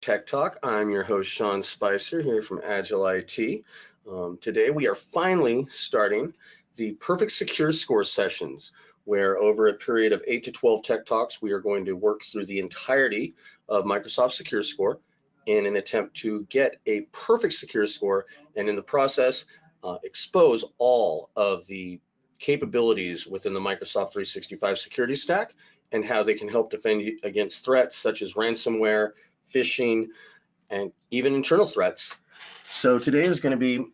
Tech Talk. I'm your host, Sean Spicer, here from Agile IT. Today, we are finally starting the Perfect Secure Score sessions, where over a period of 8 to 12 Tech Talks, we are going to work through the entirety of Microsoft Secure Score in an attempt to get a perfect secure score, and in the process, expose all of the capabilities within the Microsoft 365 security stack and how they can help defend you against threats such as ransomware, phishing, and even internal threats. So today is going to be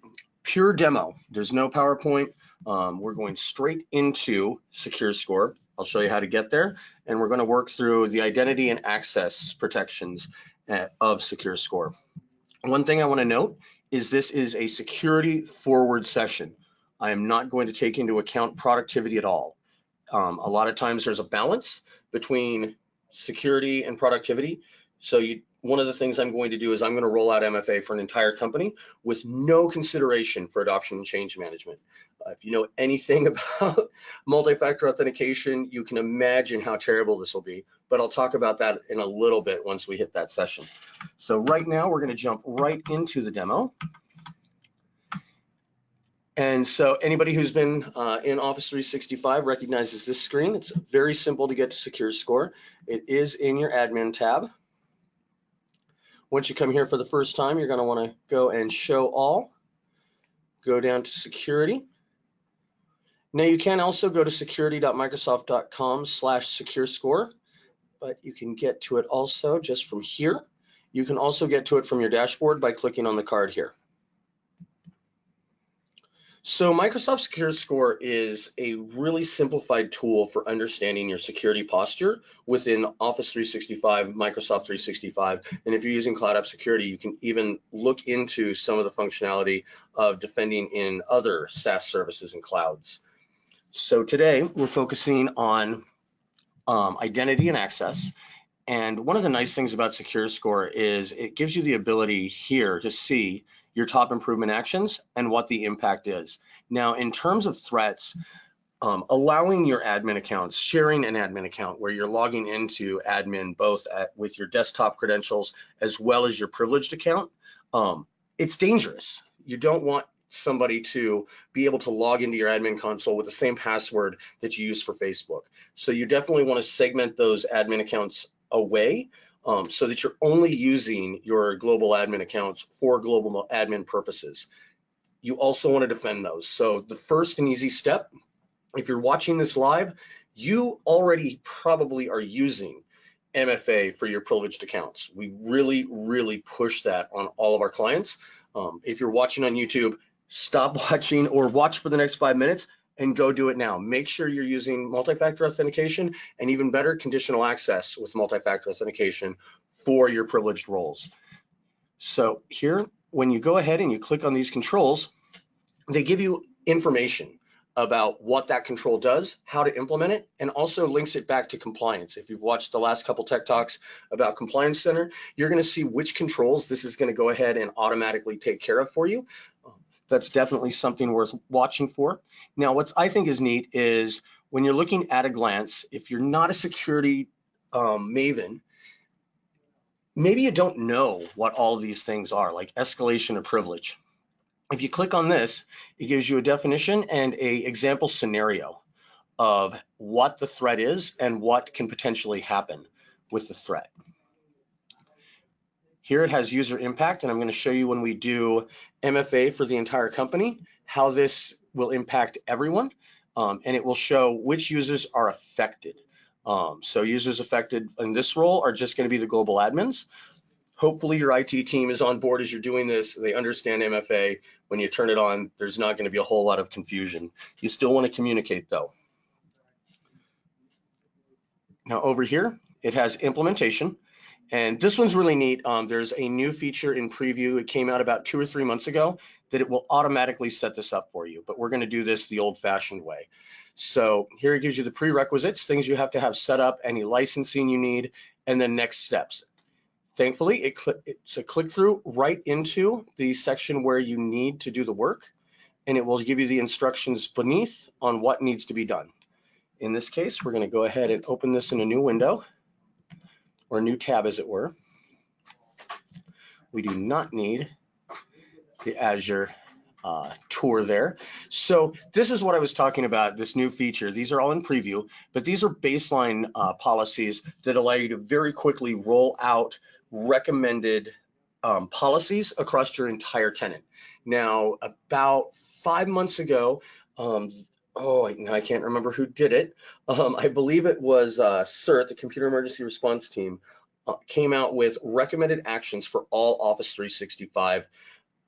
pure demo. There's no PowerPoint. We're going straight into Secure Score. I'll show you how to get there, and we're going to work through the identity and access protections of Secure Score. One thing I want to note is this is a security forward session. I am not going to take into account productivity at all. A lot of times there's a balance between security and productivity. So one of the things I'm going to do is I'm going to roll out MFA for an entire company with no consideration for adoption and change management. If you know anything about multi-factor authentication, you can imagine how terrible this will be, but I'll talk about that in a little bit once we hit that session. So right now we're going to jump right into the demo. And so anybody who's been in Office 365 recognizes this screen. It's very simple to get to Secure Score. It is in your admin tab. Once you come here for the first time, you're going to want to go and show all. Go down to security. Now you can also go to security.microsoft.com/securescore, but you can get to it also just from here. You can also get to it from your dashboard by clicking on the card here. So Microsoft Secure Score is a really simplified tool for understanding your security posture within Office 365, Microsoft 365. And if you're using Cloud App Security, you can even look into some of the functionality of defending in other SaaS services and clouds. So today we're focusing on identity and access. And one of the nice things about Secure Score is it gives you the ability here to see your top improvement actions and what the impact is. Now, in terms of threats, allowing your admin accounts, sharing an admin account where you're logging into admin both with your desktop credentials as well as your privileged account, it's dangerous. You don't want somebody to be able to log into your admin console with the same password that you use for Facebook. So you definitely want to segment those admin accounts away so that you're only using your global admin accounts for global admin purposes. You also want to defend those. So the first and easy step, if you're watching this live, you already probably are using MFA for your privileged accounts. We really push that on all of our clients. If you're watching on YouTube, stop watching or watch for the next 5 minutes and go do it now. Make sure you're using multi-factor authentication and even better, conditional access with multi-factor authentication for your privileged roles. So here, when you go ahead and you click on these controls, they give you information about what that control does, how to implement it, and also links it back to compliance. If you've watched the last couple Tech Talks about Compliance Center, you're going to see which controls this is going to go ahead and automatically take care of for you. That's definitely something worth watching for. Now, what I think is neat is when you're looking at a glance, if you're not a security maven, maybe you don't know what all of these things are, like escalation of privilege. If you click on this, it gives you a definition and an example scenario of what the threat is and what can potentially happen with the threat. Here it has user impact, and I'm going to show you when we do MFA for the entire company, how this will impact everyone, and it will show which users are affected. So users affected in this role are just going to be the global admins. Hopefully your IT team is on board as you're doing this. They understand MFA. When you turn it on, there's not going to be a whole lot of confusion. You still want to communicate though. Now over here, it has implementation. And this one's really neat. There's a new feature in preview. It came out about 2 or 3 months ago that it will automatically set this up for you, but we're going to do this the old-fashioned way. So here it gives you the prerequisites, things you have to have set up, any licensing you need, and then next steps. Thankfully, it's a click-through right into the section where you need to do the work, and it will give you the instructions beneath on what needs to be done. In this case, we're going to go ahead and open this in a new window, or a new tab as it were. We do not need the Azure tour there. So this is what I was talking about, this new feature. These are all in preview, but these are baseline policies that allow you to very quickly roll out recommended policies across your entire tenant. Now, about 5 months ago, I can't remember who did it. I believe it was CERT, the Computer Emergency Response Team, came out with recommended actions for all Office 365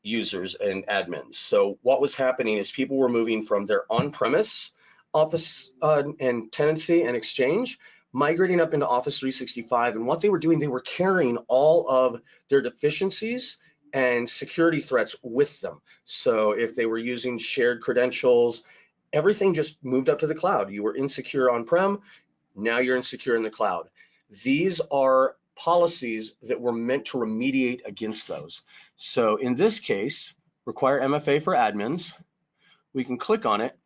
users and admins. So what was happening is people were moving from their on-premise Office and tenancy and Exchange, migrating up into Office 365. And what they were doing, they were carrying all of their deficiencies and security threats with them. So if they were using shared credentials, everything just moved up to the cloud. You were insecure on-prem, now you're insecure in the cloud. These are policies that were meant to remediate against those. So in this case, require MFA for admins. We can click on it.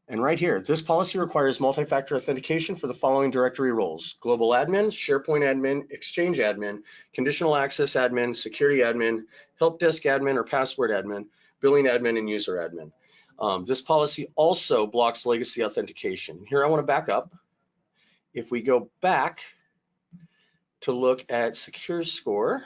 And right here, this policy requires multi-factor authentication for the following directory roles: global admin, SharePoint admin, Exchange admin, conditional access admin, security admin, help desk admin or password admin, billing admin, and user admin. This policy also blocks legacy authentication. Here I want to back up. If we go back to look at Secure Score,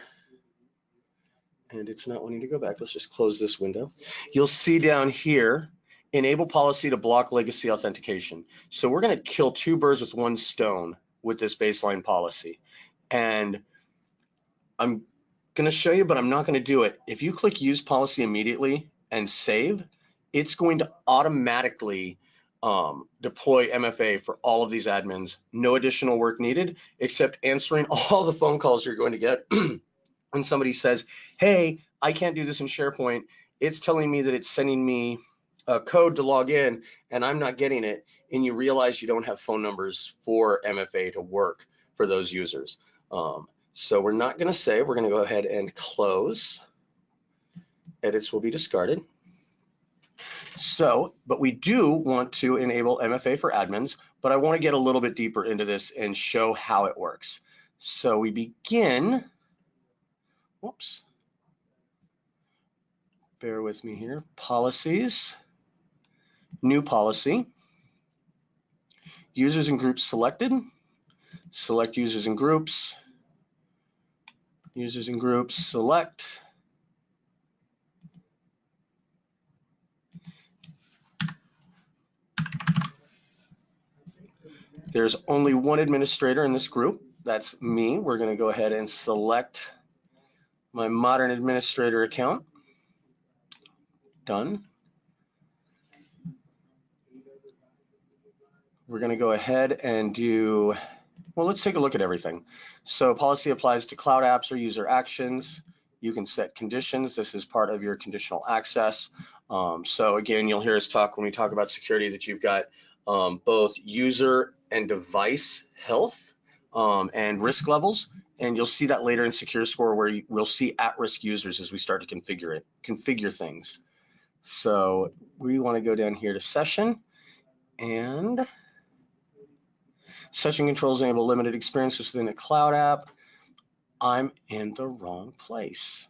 and it's not wanting to go back, let's just close this window. You'll see down here, enable policy to block legacy authentication. So we're going to kill two birds with one stone with this baseline policy. And I'm going to show you, but I'm not going to do it. If you click use policy immediately and save, it's going to automatically deploy MFA for all of these admins. No additional work needed, except answering all the phone calls you're going to get when somebody says, hey, I can't do this in SharePoint. It's telling me that it's sending me a code to log in and I'm not getting it. And you realize you don't have phone numbers for MFA to work for those users. So we're not going to save. We're going to go ahead and close. Edits will be discarded. So, but we do want to enable MFA for admins, but I want to get a little bit deeper into this and show how it works. So we begin, whoops, bear with me here, policies, new policy, users and groups selected, select users and groups, select, there's only one administrator in this group, that's me. We're going to go ahead and select my modern administrator account, done. We're going to go ahead and do, well, let's take a look at everything. So policy applies to cloud apps or user actions. You can set conditions. This is part of your conditional access. So again, you'll hear us talk when we talk about security that you've got both user and device health and risk levels. And you'll see that later in Secure Score where we'll see at-risk users as we start to configure things. So we want to go down here to session, and session controls enable limited experiences within a cloud app. I'm in the wrong place.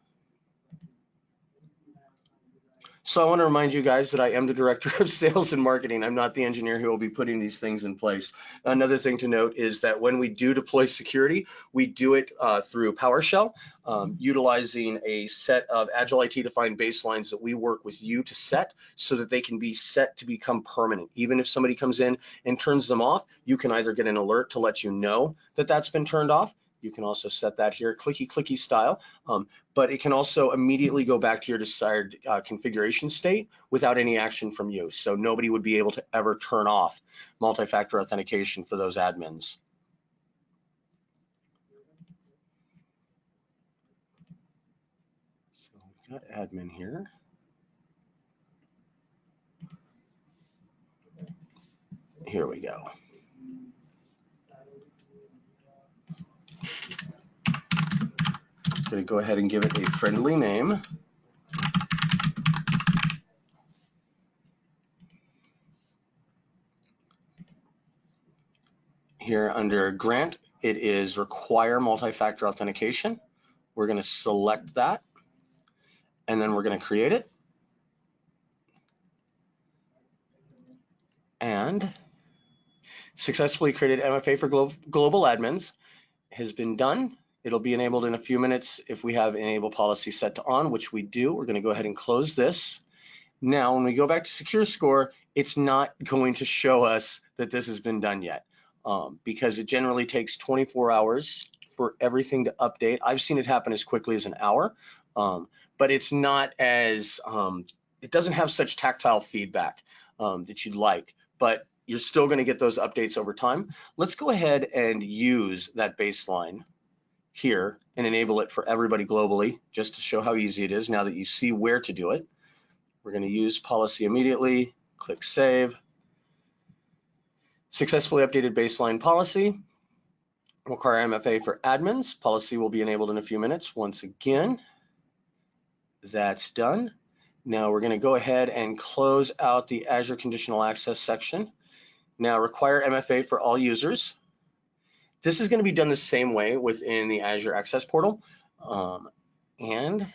So I want to remind you guys that I am the director of sales and marketing. I'm not the engineer who will be putting these things in place. Another thing to note is that when we do deploy security, we do it through PowerShell, utilizing a set of Agile IT defined baselines that we work with you to set so that they can be set to become permanent. Even if somebody comes in and turns them off, you can either get an alert to let you know that that's been turned off. You can also set that here, clicky style, but it can also immediately go back to your desired configuration state without any action from you. So nobody would be able to ever turn off multi-factor authentication for those admins. So we've got admin here. Here we go. Going to go ahead and give it a friendly name. Here under grant, it is require multi-factor authentication. We're going to select that, and then we're going to create it. And successfully created MFA for global admins has been done. It'll be enabled in a few minutes if we have enable policy set to on, which we do. We're going to go ahead and close this. Now, when we go back to Secure Score, it's not going to show us that this has been done yet because it generally takes 24 hours for everything to update. I've seen it happen as quickly as an hour, but it's not as, it doesn't have such tactile feedback that you'd like, but you're still going to get those updates over time. Let's go ahead and use that baseline here and enable it for everybody globally, just to show how easy it is now that you see where to do it. We're going to use policy immediately, click save. Successfully updated baseline policy. Require MFA for admins. Policy will be enabled in a few minutes. Once again, that's done. Now we're going to go ahead and close out the Azure Conditional Access section. Now require MFA for all users. This is going to be done the same way within the Azure Access Portal. And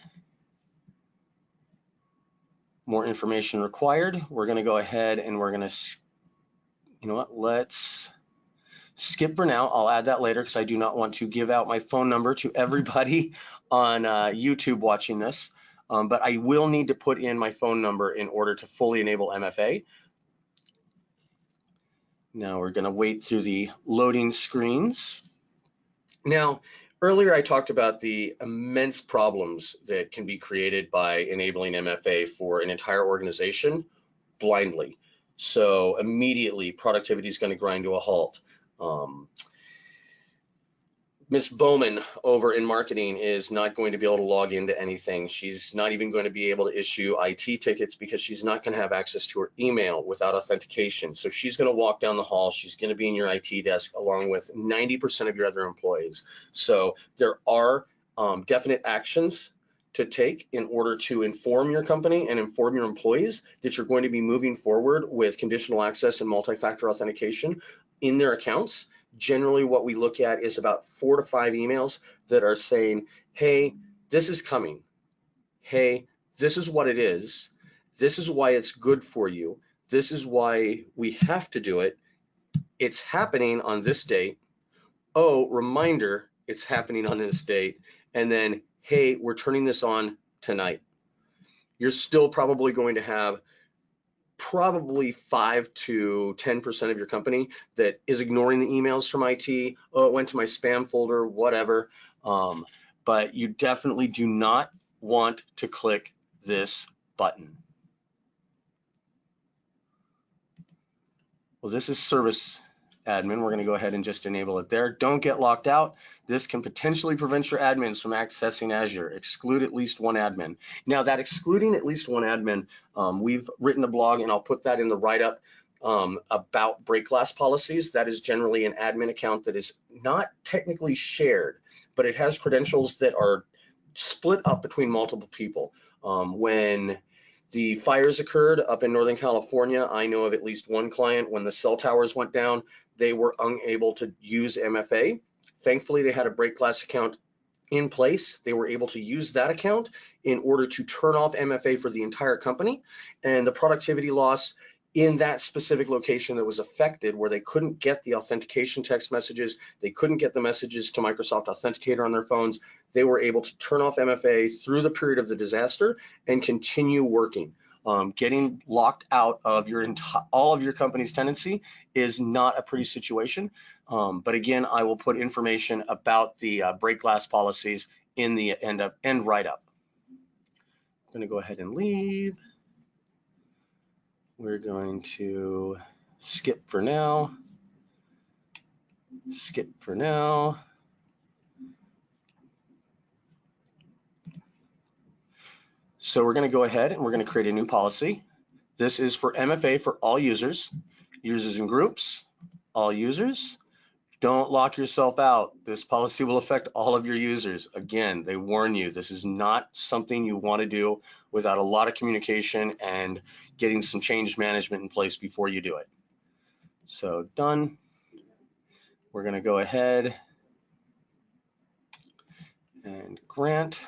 more information required. We're going to go ahead and we're going to, you know what, let's skip for now. I'll add that later because I do not want to give out my phone number to everybody on YouTube watching this. But I will need to put in my phone number in order to fully enable MFA. Now we're going to wait through the loading screens. Now, earlier I talked about the immense problems that can be created by enabling MFA for an entire organization blindly. So immediately productivity is going to grind to a halt. Ms. Bowman over in marketing is not going to be able to log into anything. She's not even going to be able to issue IT tickets because she's not going to have access to her email without authentication. So she's going to walk down the hall. She's going to be in your IT desk along with 90% of your other employees. So there are definite actions to take in order to inform your company and inform your employees that you're going to be moving forward with conditional access and multi-factor authentication in their accounts. Generally, what we look at is about 4 to 5 emails that are saying, hey, this is coming. Hey, this is what it is. This is why it's good for you. This is why we have to do it. It's happening on this date. Oh, reminder, it's happening on this date. And then, hey, we're turning this on tonight. You're still probably going to have probably 5 to 10% of your company that is ignoring the emails from IT. Oh, it went to my spam folder, whatever. But you definitely do not want to click this button. Well, this is service admin. We're going to go ahead and just enable it there. Don't get locked out. This can potentially prevent your admins from accessing Azure. Exclude at least one admin. Now that excluding at least one admin, we've written a blog and I'll put that in the write-up about break glass policies. That is generally an admin account that is not technically shared, but it has credentials that are split up between multiple people. When the fires occurred up in Northern California, I know of at least one client when the cell towers went down, they were unable to use MFA. Thankfully, they had a break glass account in place. They were able to use that account in order to turn off MFA for the entire company. And the productivity loss in that specific location that was affected, where they couldn't get the authentication text messages, they couldn't get the messages to Microsoft Authenticator on their phones, they were able to turn off MFA through the period of the disaster and continue working. Getting locked out of all of your company's tenancy is not a pretty situation. But again, I will put information about the break glass policies in the end write-up. I'm going to go ahead and leave. We're going to skip for now. Skip for now. So we're going to go ahead and we're going to create a new policy. This is for MFA for all users, users and groups, all users. Don't lock yourself out. This policy will affect all of your users. Again, they warn you, this is not something you want to do without a lot of communication and getting some change management in place before you do it. So done. We're going to go ahead and grant.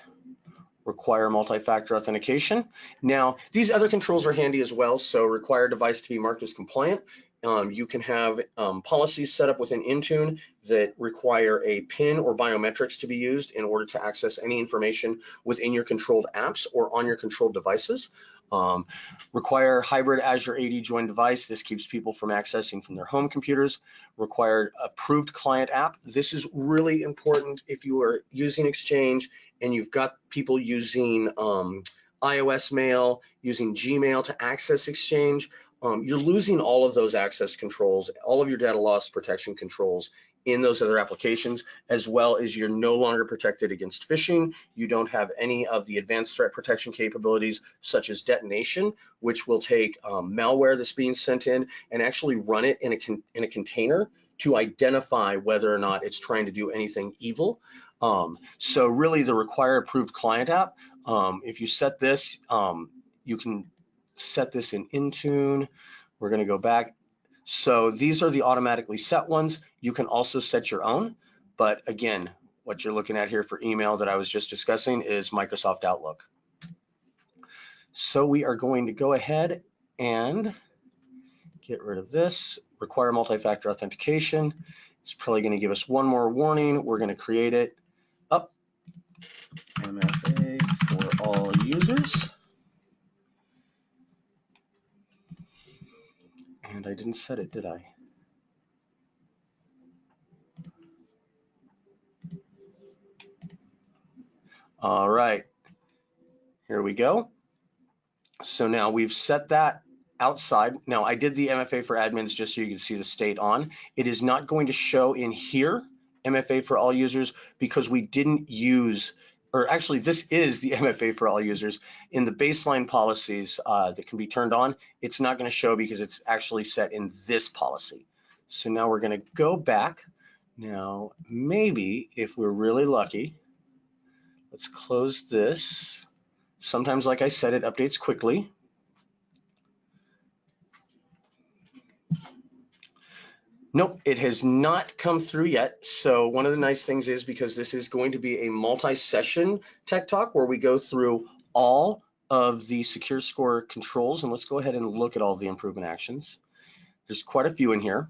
Require multi-factor authentication. Now, these other controls are handy as well. So require device to be marked as compliant. You can have policies set up within Intune that require a PIN or biometrics to be used in order to access any information within your controlled apps or on your controlled devices. Require hybrid Azure AD joined device. This keeps people from accessing from their home computers. Required approved client app. This is really important if you are using Exchange and you've got people using iOS Mail, using Gmail to access Exchange. You're losing all of those access controls, all of your data loss protection controls in those other applications, as well as you're no longer protected against phishing. You don't have any of the advanced threat protection capabilities, such as detonation, which will take malware that's being sent in and actually run it in a container to identify whether or not it's trying to do anything evil. So really the require approved client app, if you set this, you can set this in Intune. We're going to go back. So these are the automatically set ones. You can also set your own, but again, what you're looking at here for email that I was just discussing is Microsoft Outlook. So we are going to go ahead and get rid of this, require multi-factor authentication. It's probably going to give us one more warning. We're going to create it up. MFA for all users. And I didn't set it, did I? All right, here we go. So now we've set that outside. Now I did the MFA for admins just so you can see the state on. It is not going to show in here, MFA for all users, because we didn't use, or actually this is the MFA for all users. In the baseline policies that can be turned on, it's not going to show because it's actually set in this policy. So now we're going to go back. Now, maybe if we're really lucky, let's close this. Sometimes, like I said, it updates quickly. Nope, it has not come through yet. So one of the nice things is, because this is going to be a multi-session tech talk where we go through all of the secure score controls, and let's go ahead and look at all the improvement actions. There's quite a few in here.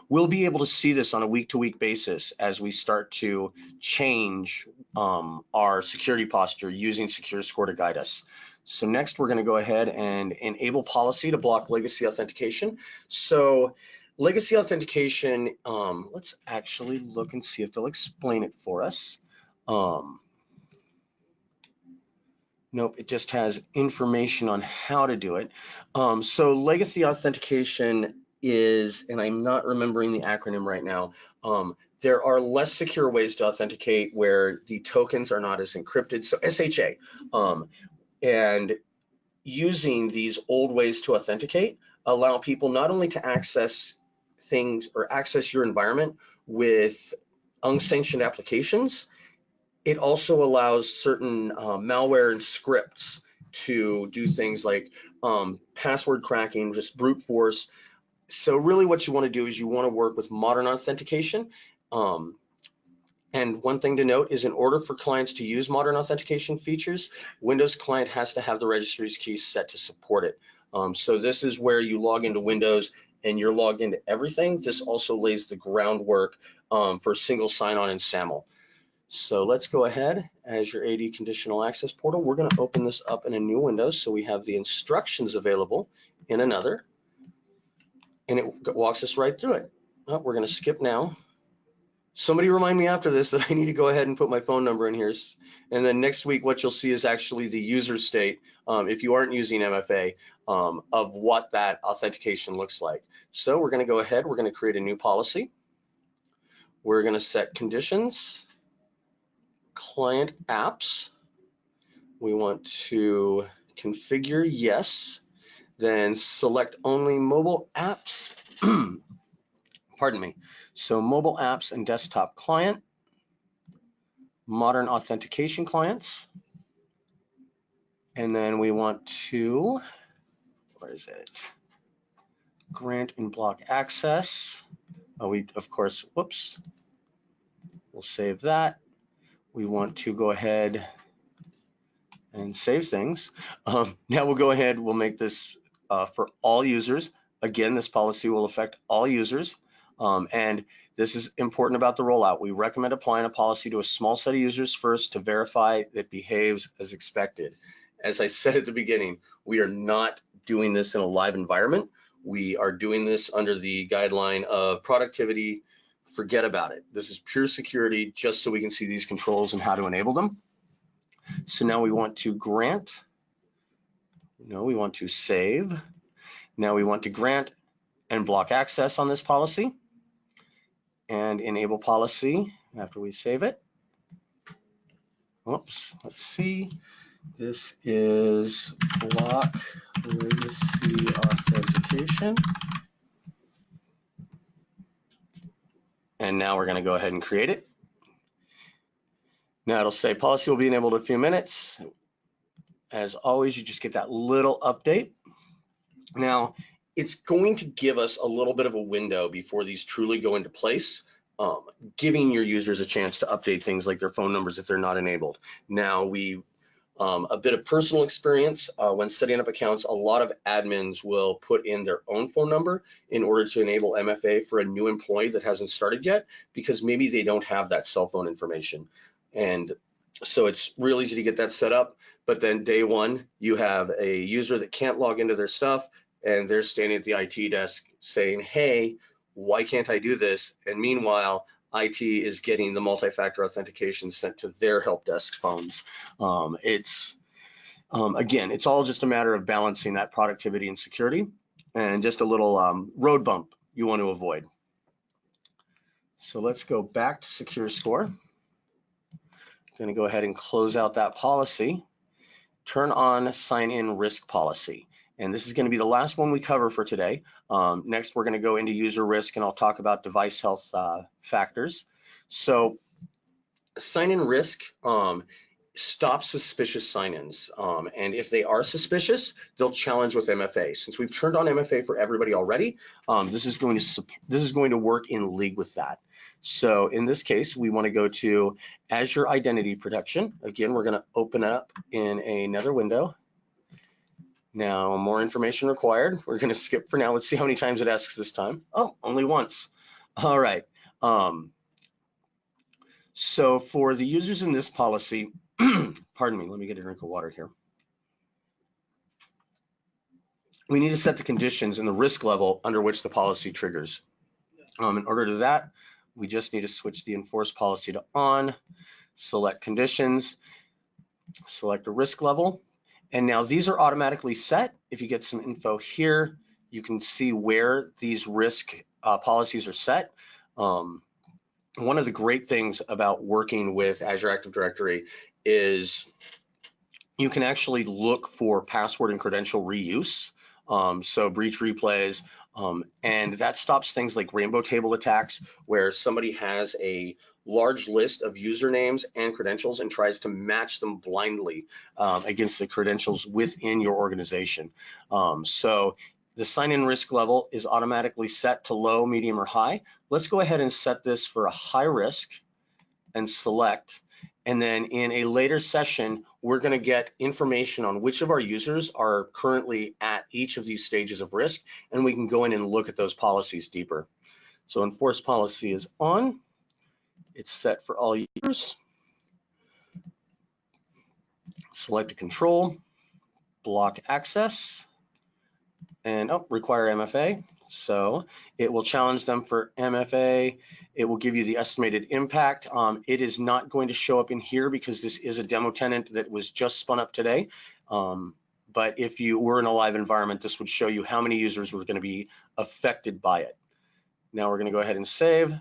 We'll be able to see this on a week-to-week basis as we start to change our security posture using secure score to guide us. So next, we're going to go ahead and enable policy to block legacy authentication. So legacy authentication, let's actually look and see if they'll explain it for us. Nope, it just has information on how to do it. So legacy authentication is, and I'm not remembering the acronym right now, there are less secure ways to authenticate where the tokens are not as encrypted. So SHA, and using these old ways to authenticate allow people not only to access things or access your environment with unsanctioned applications, it also allows certain malware and scripts to do things like password cracking, just brute force. So really what you want to do is you want to work with modern authentication. And one thing to note is, in order for clients to use modern authentication features, Windows client has to have the registry's key set to support it. So this is where you log into Windows and you're logged into everything. This also lays the groundwork for single sign-on in SAML. So let's go ahead, Azure AD Conditional Access Portal. We're going to open this up in a new window so we have the instructions available in another, and it walks us right through it. Oh, we're going to skip now. Somebody remind me after this that I need to go ahead and put my phone number in here. And then next week, what you'll see is actually the user state, if you aren't using MFA, of what that authentication looks like. So we're going to go ahead, we're going to create a new policy. We're going to set conditions, client apps. We want to configure yes, then select only mobile apps. Pardon me. So mobile apps and desktop client, modern authentication clients. And then we want to, where is it? Grant and block access. Oh, we, of course, whoops. We'll save that. we want to go ahead and save things. Now we'll go ahead, we'll make this for all users. Again, this policy will affect all users. And this is important about the rollout. We recommend applying a policy to a small set of users first to verify it behaves as expected. As I said at the beginning, we are not doing this in a live environment. We are doing this under the guideline of productivity. Forget about it. This is pure security, just so we can see these controls and how to enable them. So now we want to grant. No, we want to save. Now we want to grant and block access on this policy and enable policy after we save it. Oops, let's see. This is block legacy authentication. And now we're going to go ahead and create it. Now it'll say policy will be enabled in a few minutes. As always, you just get that little update. Now, it's going to give us a little bit of a window before these truly go into place, giving your users a chance to update things like their phone numbers if they're not enabled. Now, a bit of personal experience, when setting up accounts, a lot of admins will put in their own phone number in order to enable MFA for a new employee that hasn't started yet, because maybe they don't have that cell phone information. And so it's real easy to get that set up. But then day one, you have a user that can't log into their stuff, and they're standing at the IT desk saying, hey, why can't I do this? And meanwhile, IT is getting the multi-factor authentication sent to their help desk phones. Again, it's all just a matter of balancing that productivity and security, and just a little road bump you want to avoid. So let's go back to Secure Score. I'm going to go ahead and close out that policy. Turn on sign-in risk policy. And this is going to be the last one we cover for today. Next, we're going to go into user risk, and I'll talk about device health factors. So sign-in risk stops suspicious sign-ins. And if they are suspicious, they'll challenge with MFA. Since we've turned on MFA for everybody already, this is going to work in league with that. So in this case, we want to go to Azure Identity Protection. Again, we're going to open up in another window. Now, more information required. We're going to skip for now. Let's see how many times it asks this time. Oh, only once. All right. So for the users in this policy, pardon me, let me get a drink of water here. We need to set the conditions and the risk level under which the policy triggers. In order to do that, we just need to switch the enforce policy to on, select conditions, select a risk level. And now these are automatically set. If you get some info here, you can see where these risk policies are set. One of the great things about working with Azure Active Directory is you can actually look for password and credential reuse. So breach replays, and that stops things like rainbow table attacks, where somebody has a large list of usernames and credentials and tries to match them blindly against the credentials within your organization. So the sign-in risk level is automatically set to low, medium, or high. Let's go ahead and set this for a high risk and select. And then in a later session, we're going to get information on which of our users are currently at each of these stages of risk, and we can go in and look at those policies deeper. So enforce policy is on. It's set for all users. Select a control, block access, and require MFA. So it will challenge them for MFA. It will give you the estimated impact. It is not going to show up in here because this is a demo tenant that was just spun up today. But if you were in a live environment, this would show you how many users were going to be affected by it. Now we're going to go ahead and save.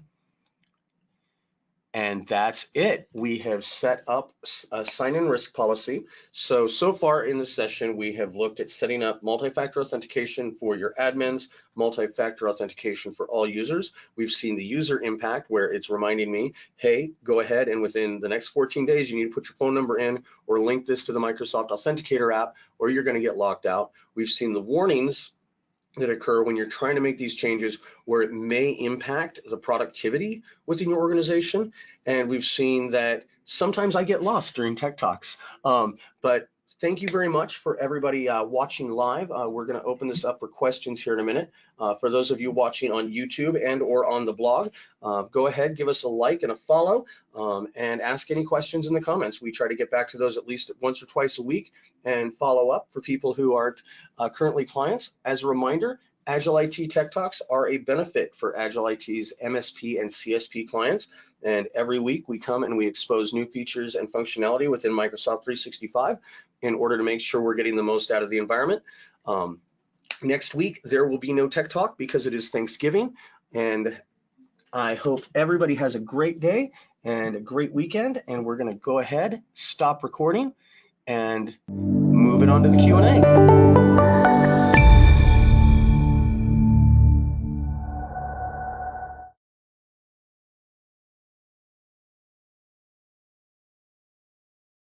And that's it. We have set up a sign-in risk policy. So far in this session, we have looked at setting up multi-factor authentication for your admins, multi-factor authentication for all users. We've seen the user impact where it's reminding me, hey, go ahead and within the next 14 days, you need to put your phone number in or link this to the Microsoft Authenticator app or you're going to get locked out. We've seen the warnings that occur when you're trying to make these changes where it may impact the productivity within your organization. And we've seen that sometimes I get lost during tech talks. But thank you very much for everybody watching live. We're going to open this up for questions here in a minute. For those of you watching on YouTube and or on the blog, go ahead, give us a like and a follow, and ask any questions in the comments. We try to get back to those at least once or twice a week and follow up for people who aren't currently clients. As a reminder, Agile IT Tech Talks are a benefit for Agile IT's MSP and CSP clients. And every week we come and we expose new features and functionality within Microsoft 365 in order to make sure we're getting the most out of the environment. Next week, there will be no Tech Talk because it is Thanksgiving. And I hope everybody has a great day and a great weekend. And we're going to go ahead, stop recording, and move it on to the Q&A.